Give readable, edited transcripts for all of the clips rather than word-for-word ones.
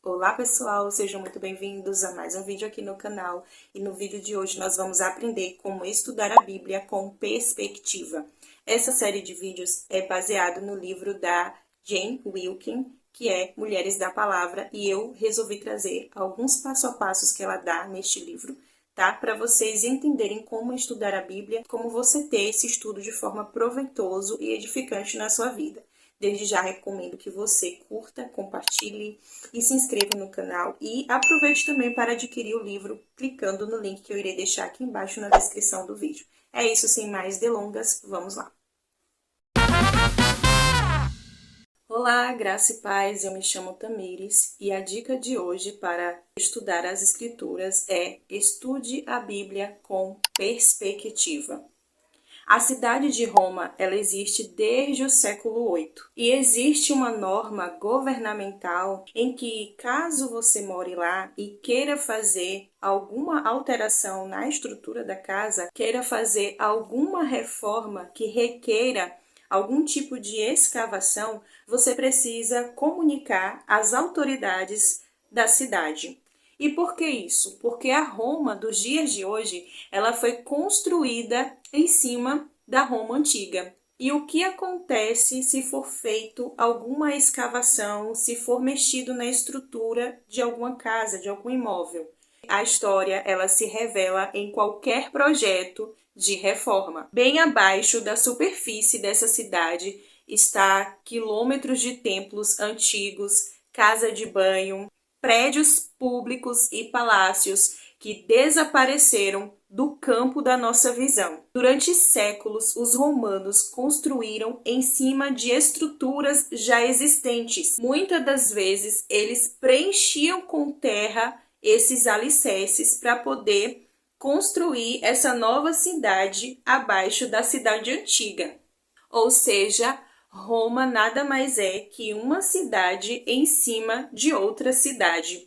Olá pessoal, sejam muito bem-vindos a mais um vídeo aqui no canal. E no vídeo de hoje nós vamos aprender como estudar a Bíblia com perspectiva. Essa série de vídeos é baseado no livro da Jane Wilkin, que é Mulheres da Palavra, e eu resolvi trazer alguns passo a passos que ela dá neste livro, tá? Para vocês entenderem como estudar a Bíblia, como você ter esse estudo de forma proveitoso e edificante na sua vida. Desde já recomendo que você curta, compartilhe e se inscreva no canal. E aproveite também para adquirir o livro clicando no link que eu irei deixar aqui embaixo na descrição do vídeo. É isso, sem mais delongas, vamos lá! Olá, graça e paz, eu me chamo Tamires e a dica de hoje para estudar as Escrituras é estude a Bíblia com perspectiva. A cidade de Roma, ela existe desde o século VIII e existe uma norma governamental em que, caso você more lá e queira fazer alguma alteração na estrutura da casa, queira fazer alguma reforma que requeira algum tipo de escavação, você precisa comunicar às autoridades da cidade. E por que isso? Porque a Roma dos dias de hoje, ela foi construída em cima da Roma antiga. E o que acontece se for feito alguma escavação, se for mexido na estrutura de alguma casa, de algum imóvel? A história, ela se revela em qualquer projeto de reforma. Bem abaixo da superfície dessa cidade está quilômetros de templos antigos, casa de banho, prédios públicos e palácios que desapareceram do campo da nossa visão. Durante séculos, os romanos construíram em cima de estruturas já existentes. Muitas das vezes, eles preenchiam com terra esses alicerces para poder construir essa nova cidade abaixo da cidade antiga. Ou seja, Roma nada mais é que uma cidade em cima de outra cidade.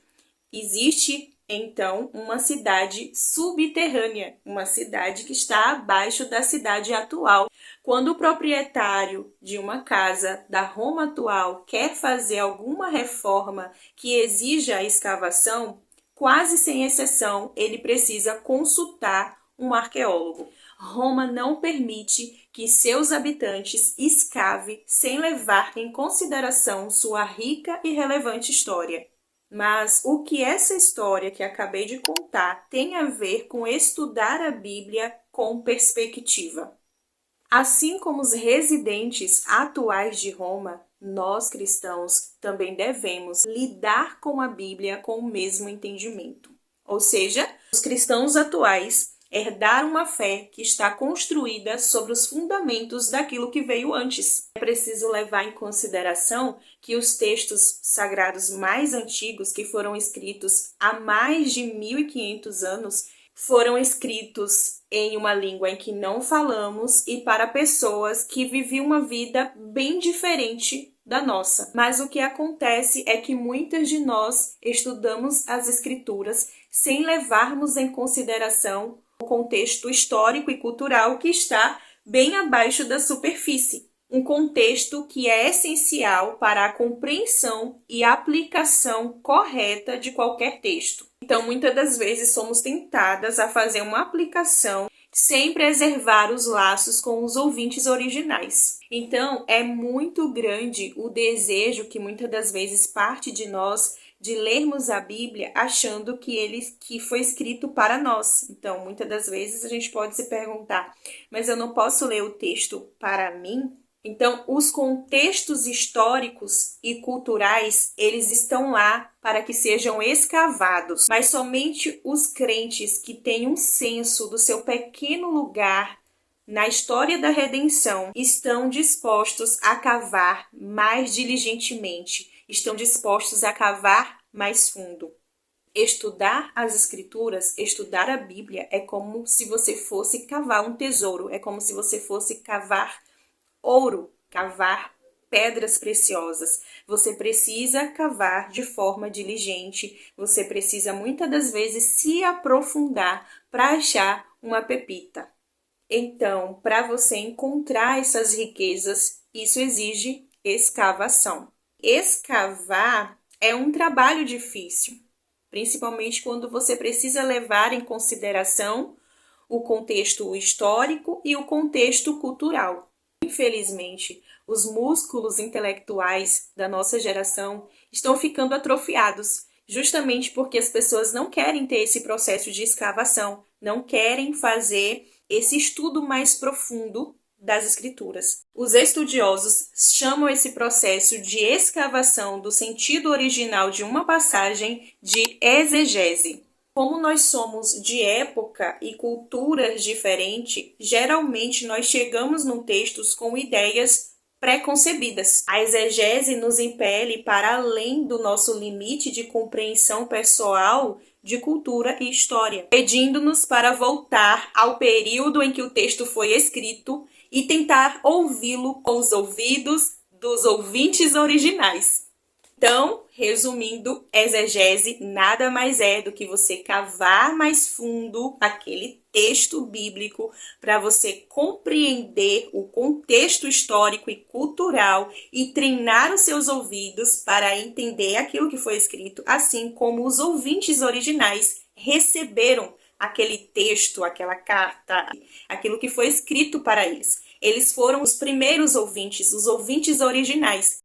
Existe, então, uma cidade subterrânea, uma cidade que está abaixo da cidade atual. Quando o proprietário de uma casa da Roma atual quer fazer alguma reforma que exija a escavação, quase sem exceção, ele precisa consultar um arqueólogo. Roma não permite que seus habitantes escavem sem levar em consideração sua rica e relevante história. Mas o que essa história que acabei de contar tem a ver com estudar a Bíblia com perspectiva? Assim como os residentes atuais de Roma, nós cristãos também devemos lidar com a Bíblia com o mesmo entendimento. Ou seja, os cristãos atuais herdaram uma fé que está construída sobre os fundamentos daquilo que veio antes. É preciso levar em consideração que os textos sagrados mais antigos, que foram escritos há mais de 1500 anos, foram escritos em uma língua em que não falamos e para pessoas que viviam uma vida bem diferente da nossa. Mas o que acontece é que muitas de nós estudamos as Escrituras sem levarmos em consideração o contexto histórico e cultural que está bem abaixo da superfície. Um contexto que é essencial para a compreensão e aplicação correta de qualquer texto. Então, muitas das vezes somos tentadas a fazer uma aplicação sem preservar os laços com os ouvintes originais. Então, é muito grande o desejo que muitas das vezes parte de nós de lermos a Bíblia achando que foi escrito para nós. Então, muitas das vezes a gente pode se perguntar, mas eu não posso ler o texto para mim? Então, os contextos históricos e culturais, eles estão lá para que sejam escavados. Mas somente os crentes que têm um senso do seu pequeno lugar na história da redenção estão dispostos a cavar mais diligentemente, estão dispostos a cavar mais fundo. Estudar as Escrituras, estudar a Bíblia, é como se você fosse cavar um tesouro, é como se você fosse cavar ouro, cavar pedras preciosas. Você precisa cavar de forma diligente, você precisa muitas das vezes se aprofundar para achar uma pepita. Então, para você encontrar essas riquezas, isso exige escavação. Escavar É um trabalho difícil, principalmente quando você precisa levar em consideração o contexto histórico e o contexto cultural. Infelizmente, os músculos intelectuais da nossa geração estão ficando atrofiados, justamente porque as pessoas não querem ter esse processo de escavação, não querem fazer esse estudo mais profundo das escrituras. Os estudiosos chamam esse processo de escavação do sentido original de uma passagem de exegese. Como nós somos de época e culturas diferentes, geralmente nós chegamos no texto com ideias pré-concebidas. A exegese nos impele para além do nosso limite de compreensão pessoal de cultura e história, pedindo-nos para voltar ao período em que o texto foi escrito e tentar ouvi-lo com os ouvidos dos ouvintes originais. Então, resumindo, exegese nada mais é do que você cavar mais fundo aquele texto bíblico para você compreender o contexto histórico e cultural e treinar os seus ouvidos para entender aquilo que foi escrito, assim como os ouvintes originais receberam aquele texto, aquela carta, aquilo que foi escrito para eles. Eles foram os primeiros ouvintes, os ouvintes originais.